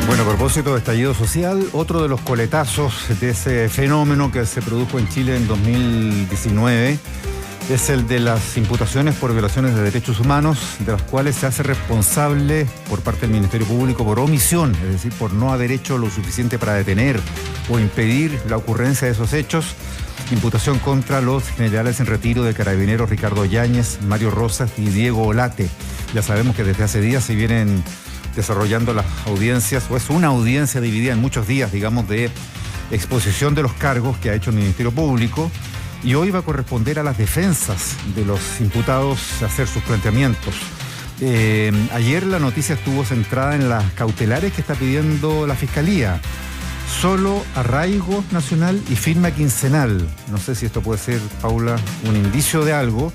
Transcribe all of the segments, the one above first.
Bueno, a propósito de estallido social, otro de los coletazos de ese fenómeno que se produjo en Chile en 2019 es el de las imputaciones por violaciones de derechos humanos, de las cuales se hace responsable por parte del Ministerio Público por omisión, es decir, por no haber hecho lo suficiente para detener o impedir la ocurrencia de esos hechos. Imputación contra los generales en retiro de Carabineros Ricardo Yáñez, Mario Rosas y Diego Olate. Ya sabemos que desde hace días se vienen desarrollando las audiencias, o es una audiencia dividida en muchos días, digamos, de exposición de los cargos que ha hecho el Ministerio Público, y hoy va a corresponder a las defensas de los imputados hacer sus planteamientos. Ayer la noticia estuvo centrada en las cautelares que está pidiendo la Fiscalía. Solo arraigo nacional y firma quincenal. No sé si esto puede ser, Paula, un indicio de algo,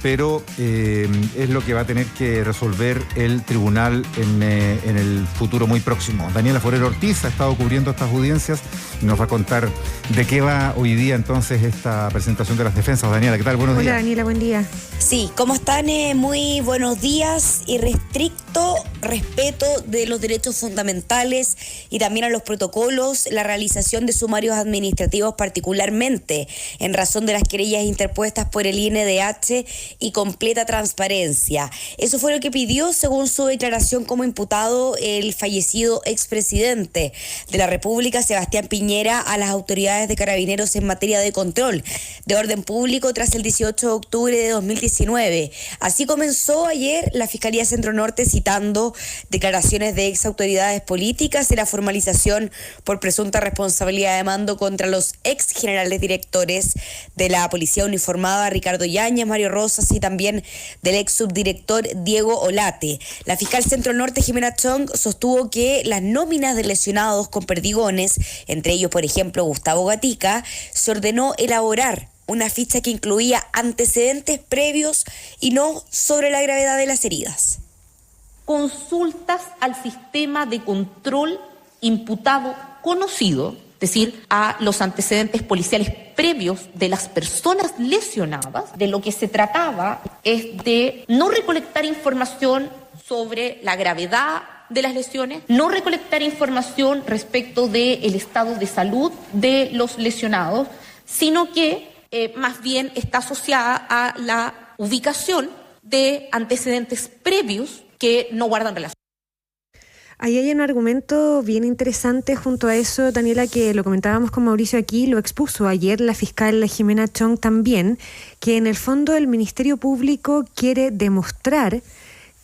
pero es lo que va a tener que resolver el tribunal en el futuro muy próximo. Daniela Forero Ortiz ha estado cubriendo estas audiencias y nos va a contar de qué va hoy día entonces esta presentación de las defensas. Daniela, ¿qué tal? Buenos días. Hola, Daniela, buen día. Sí, ¿cómo están? Muy buenos días. Irrestricto respeto de los derechos fundamentales y también a los protocolos, la realización de sumarios administrativos particularmente en razón de las querellas interpuestas por el INDH y completa transparencia. Eso fue lo que pidió, según su declaración como imputado, el fallecido expresidente de la República, Sebastián Piñera, a las autoridades de Carabineros en materia de control de orden público tras el 18 de octubre de 2019. Así comenzó ayer la Fiscalía Centro Norte citando declaraciones de ex autoridades políticas y la formalización por presunta responsabilidad de mando contra los ex generales directores de la Policía Uniformada, Ricardo Yáñez, Mario Rosas, y también del ex subdirector Diego Olate. La fiscal Centro Norte, Jimena Chong, sostuvo que las nóminas de lesionados con perdigones, entre ellos, por ejemplo, Gustavo Gatica, se ordenó elaborar una ficha que incluía antecedentes previos y no sobre la gravedad de las heridas. Consultas al sistema de control imputado conocido, es decir, a los antecedentes policiales previos de las personas lesionadas. De lo que se trataba es de no recolectar información sobre la gravedad de las lesiones, no recolectar información respecto del estado de salud de los lesionados, sino que más bien está asociada a la ubicación de antecedentes previos que no guardan relación. Ahí hay un argumento bien interesante junto a eso, Daniela, que lo comentábamos con Mauricio aquí, lo expuso ayer la fiscal Jimena Chong también, que en el fondo el Ministerio Público quiere demostrar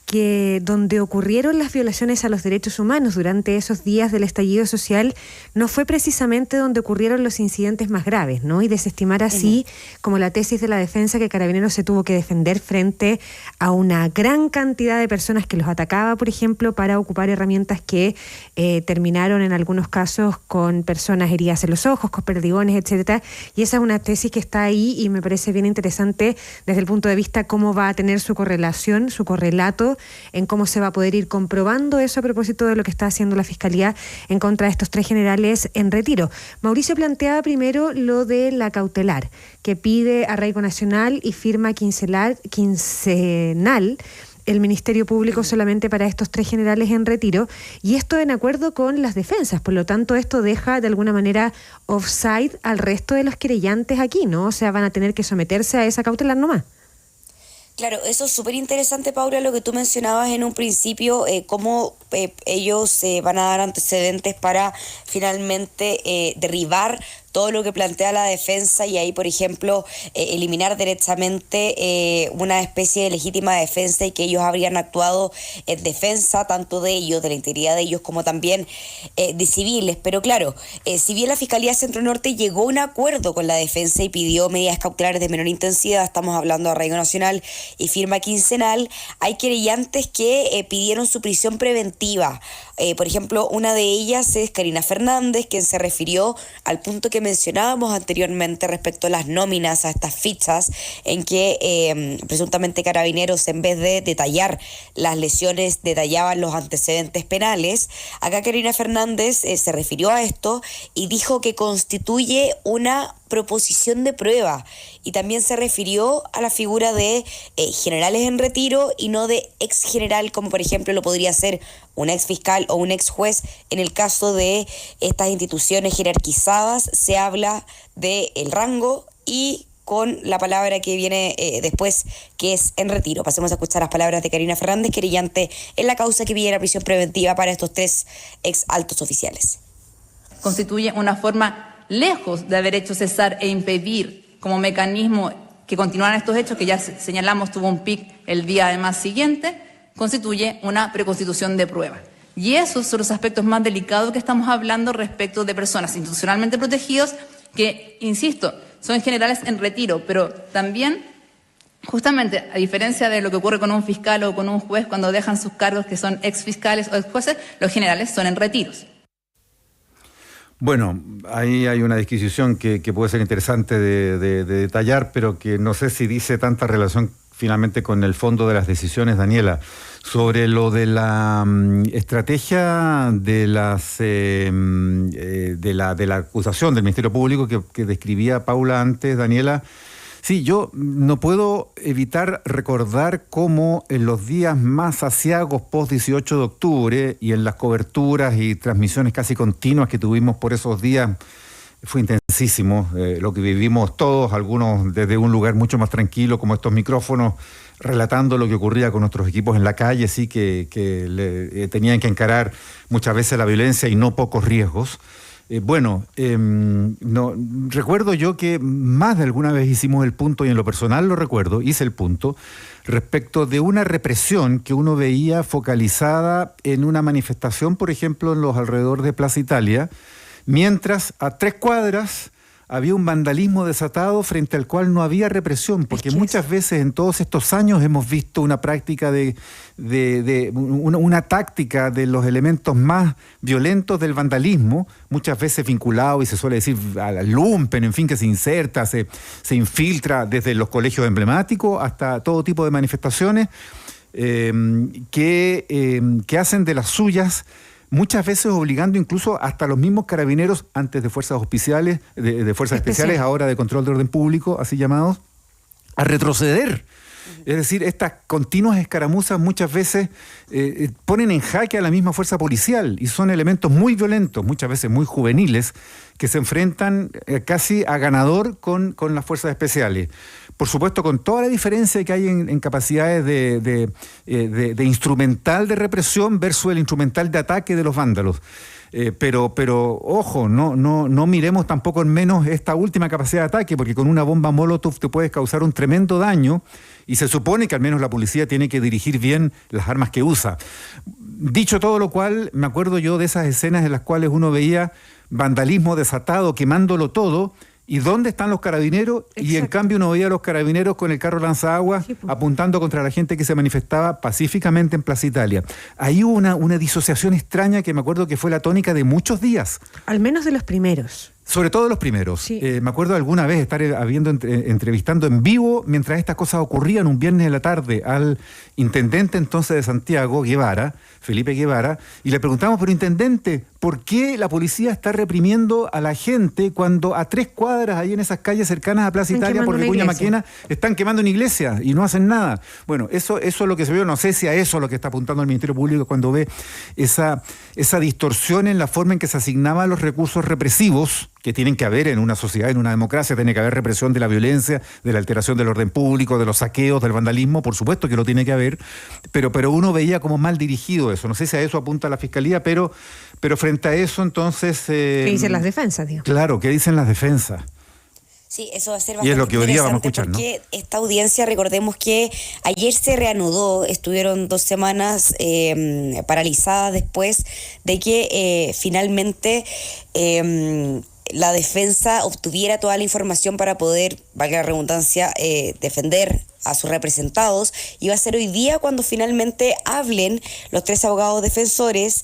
que donde ocurrieron las violaciones a los derechos humanos durante esos días del estallido social no fue precisamente donde ocurrieron los incidentes más graves, ¿no? Y desestimar así como la tesis de la defensa que Carabineros se tuvo que defender frente a una gran cantidad de personas que los atacaba, por ejemplo, para ocupar herramientas que terminaron en algunos casos con personas heridas en los ojos, con perdigones, etcétera. Y esa es una tesis que está ahí y me parece bien interesante desde el punto de vista cómo va a tener su correlación, su correlato en cómo se va a poder ir comprobando eso a propósito de lo que está haciendo la Fiscalía en contra de estos tres generales en retiro. Mauricio planteaba primero lo de la cautelar, que pide arraigo nacional y firma quincenal el Ministerio Público solamente para estos tres generales en retiro, y esto en acuerdo con las defensas. Por lo tanto, esto deja de alguna manera offside al resto de los querellantes aquí, ¿no? O sea, van a tener que someterse a esa cautelar nomás. Claro, eso es súper interesante, Paula, lo que tú mencionabas en un principio, cómo ellos van a dar antecedentes para finalmente derribar todo lo que plantea la defensa y ahí, por ejemplo, eliminar directamente una especie de legítima defensa y que ellos habrían actuado en defensa tanto de ellos, de la integridad de ellos, como también de civiles. Pero claro, si bien la Fiscalía Centro Norte llegó a un acuerdo con la defensa y pidió medidas cautelares de menor intensidad, estamos hablando de arraigo nacional y firma quincenal, hay querellantes que pidieron su prisión preventiva. Por ejemplo, una de ellas es Karina Fernández, quien se refirió al punto que mencionábamos anteriormente respecto a las nóminas, a estas fichas en que presuntamente Carabineros, en vez de detallar las lesiones, detallaban los antecedentes penales. Acá Karina Fernández se refirió a esto y dijo que constituye una proposición de prueba, y también se refirió a la figura de generales en retiro y no de ex general, como por ejemplo lo podría ser un ex fiscal o un ex juez. En el caso de estas instituciones jerarquizadas se habla de el rango y con la palabra que viene después, que es en retiro. Pasemos a escuchar las palabras de Karina Fernández, querellante en la causa que pide la prisión preventiva para estos 3 ex altos oficiales. Constituye una forma, lejos de haber hecho cesar e impedir como mecanismo que continuaran estos hechos, que ya señalamos tuvo un pic el día además siguiente, constituye una preconstitución de prueba. Y esos son los aspectos más delicados que estamos hablando respecto de personas institucionalmente protegidas que, insisto, son generales en retiro, pero también, justamente, a diferencia de lo que ocurre con un fiscal o con un juez cuando dejan sus cargos, que son ex fiscales o ex jueces, los generales son en retiros. Bueno, ahí hay una disquisición que puede ser interesante de detallar, pero que no sé si dice tanta relación finalmente con el fondo de las decisiones, Daniela. Sobre lo de la estrategia de la acusación del Ministerio Público que describía Paula antes, Daniela, sí, yo no puedo evitar recordar cómo en los días más aciagos post 18 de octubre y en las coberturas y transmisiones casi continuas que tuvimos por esos días, fue intensísimo lo que vivimos todos, algunos desde un lugar mucho más tranquilo como estos micrófonos, relatando lo que ocurría con nuestros equipos en la calle, sí que tenían que encarar muchas veces la violencia y no pocos riesgos. Recuerdo yo que más de alguna vez hicimos el punto, y en lo personal lo recuerdo, hice el punto, respecto de una represión que uno veía focalizada en una manifestación, por ejemplo, en los alrededores de Plaza Italia, mientras a 3 cuadras había un vandalismo desatado frente al cual no había represión, porque muchas veces en todos estos años hemos visto una práctica una táctica de los elementos más violentos del vandalismo, muchas veces vinculado, y se suele decir, al lumpen, en fin, que se inserta, se infiltra desde los colegios emblemáticos hasta todo tipo de manifestaciones que hacen de las suyas, muchas veces obligando incluso hasta los mismos carabineros, antes de fuerzas especiales, de fuerzas especiales, ahora de control de orden público, así llamados, a retroceder. Es decir, estas continuas escaramuzas muchas veces ponen en jaque a la misma fuerza policial y son elementos muy violentos, muchas veces muy juveniles, que se enfrentan casi a ganador con las fuerzas especiales. Por supuesto, con toda la diferencia que hay en capacidades de instrumental de represión versus el instrumental de ataque de los vándalos. Pero ojo, no miremos tampoco en menos esta última capacidad de ataque, porque con una bomba Molotov te puedes causar un tremendo daño y se supone que al menos la policía tiene que dirigir bien las armas que usa. Dicho todo lo cual, me acuerdo yo de esas escenas en las cuales uno veía vandalismo desatado, quemándolo todo. ¿Y dónde están los carabineros? Exacto. Y en cambio uno veía a los carabineros con el carro lanzaagua apuntando contra la gente que se manifestaba pacíficamente en Plaza Italia. Ahí hubo una disociación extraña que me acuerdo que fue la tónica de muchos días. Al menos de los primeros. Sobre todo los primeros. Sí. Me acuerdo alguna vez estar entrevistando en vivo mientras estas cosas ocurrían un viernes de la tarde al intendente entonces de Santiago, Guevara, Felipe Guevara, y le preguntamos, pero intendente, ¿por qué la policía está reprimiendo a la gente cuando a 3 cuadras ahí en esas calles cercanas a Plaza Italia por Vicuña Maquena están quemando una iglesia y no hacen nada? Bueno, eso es lo que se vio, no sé si a eso es lo que está apuntando el Ministerio Público cuando ve esa distorsión en la forma en que se asignaban los recursos represivos que tienen que haber en una sociedad, en una democracia, tiene que haber represión de la violencia, de la alteración del orden público, de los saqueos, del vandalismo, por supuesto que lo tiene que haber, pero uno veía como mal dirigido eso. No sé si a eso apunta la Fiscalía, pero frente a eso entonces... ¿Qué dicen las defensas, tío? Claro, ¿qué dicen las defensas? Sí, eso va a ser bastante y es lo que hoy día vamos a escuchar, porque esta audiencia, recordemos que ayer se reanudó, estuvieron 2 semanas paralizadas después de que finalmente la defensa obtuviera toda la información para poder, valga la redundancia, defender a sus representados, y va a ser hoy día cuando finalmente hablen los 3 abogados defensores.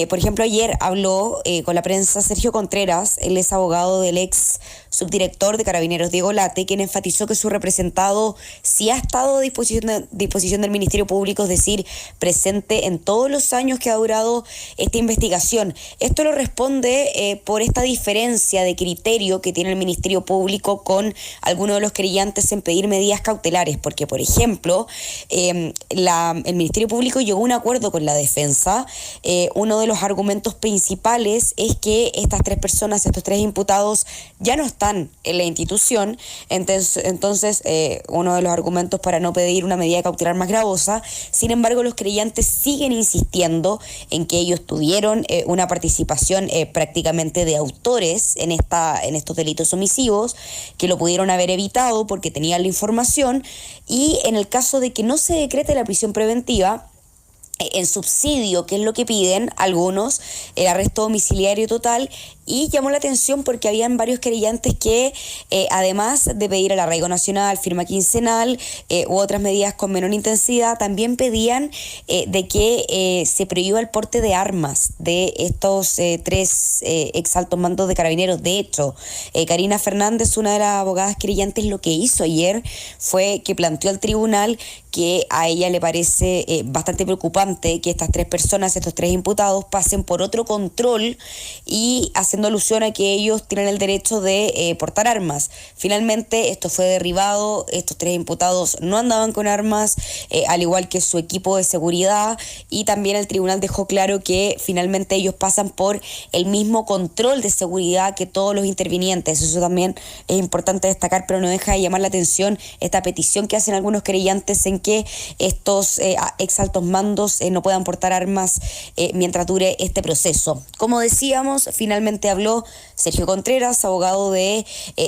Por ejemplo, ayer habló con la prensa Sergio Contreras, él es abogado del ex subdirector de Carabineros Diego Late, quien enfatizó que su representado sí ha estado a disposición del Ministerio Público, es decir, presente en todos los años que ha durado esta investigación. Esto lo responde por esta diferencia de criterio que tiene el Ministerio Público con algunos de los querellantes en pedir medidas cautelares, porque, por ejemplo, el Ministerio Público llegó a un acuerdo con la defensa. Uno de los argumentos principales es que estas 3 personas, estos 3 imputados, ya no están en la institución. Entonces, uno de los argumentos para no pedir una medida cautelar más gravosa. Sin embargo, los creyentes siguen insistiendo en que ellos tuvieron una participación prácticamente de autores en estos delitos omisivos, que lo pudieron haber evitado porque tenían la información, y en el caso de que no se decrete la prisión preventiva en subsidio, que es lo que piden algunos, el arresto domiciliario total. Y llamó la atención porque habían varios querellantes que, además de pedir el arraigo nacional, firma quincenal u otras medidas con menor intensidad, también pedían de que se prohíba el porte de armas de estos 3 ex altos mandos de Carabineros. De hecho, Karina Fernández, una de las abogadas querellantes, lo que hizo ayer fue que planteó al tribunal que a ella le parece bastante preocupante que estas 3 personas, estos 3 imputados, pasen por otro control, y haciendo alusión a que ellos tienen el derecho de portar armas. Finalmente esto fue derribado, estos 3 imputados no andaban con armas, al igual que su equipo de seguridad, y también el tribunal dejó claro que finalmente ellos pasan por el mismo control de seguridad que todos los intervinientes. Eso también es importante destacar, pero no deja de llamar la atención esta petición que hacen algunos querellantes en que estos ex altos mandos no puedan portar armas mientras dure este proceso. Como decíamos, finalmente habló Sergio Contreras, abogado de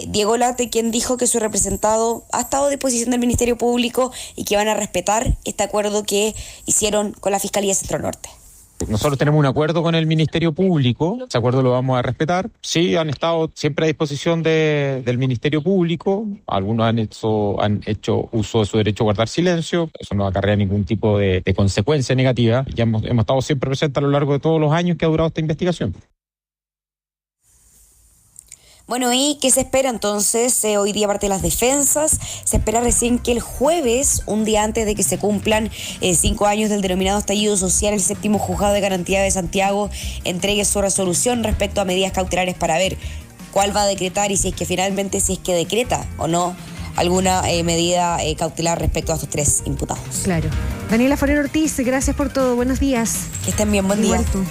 Diego Late, quien dijo que su representado ha estado a disposición del Ministerio Público y que van a respetar este acuerdo que hicieron con la Fiscalía Centro Norte. Nosotros tenemos un acuerdo con el Ministerio Público, ese acuerdo lo vamos a respetar. Sí, han estado siempre a disposición del Ministerio Público, algunos han hecho uso de su derecho a guardar silencio, eso no acarrea ningún tipo de consecuencia negativa. Ya hemos estado siempre presentes a lo largo de todos los años que ha durado esta investigación. Bueno, ¿y qué se espera entonces? Hoy día parte de las defensas, se espera recién que el jueves, un día antes de que se cumplan 5 años del denominado estallido social, el 7º Juzgado de Garantía de Santiago entregue su resolución respecto a medidas cautelares para ver cuál va a decretar y si es que decreta o no alguna medida cautelar respecto a estos 3 imputados. Claro. Daniela Forero Ortiz, gracias por todo. Buenos días. Que estén bien, buen día. Igual tú.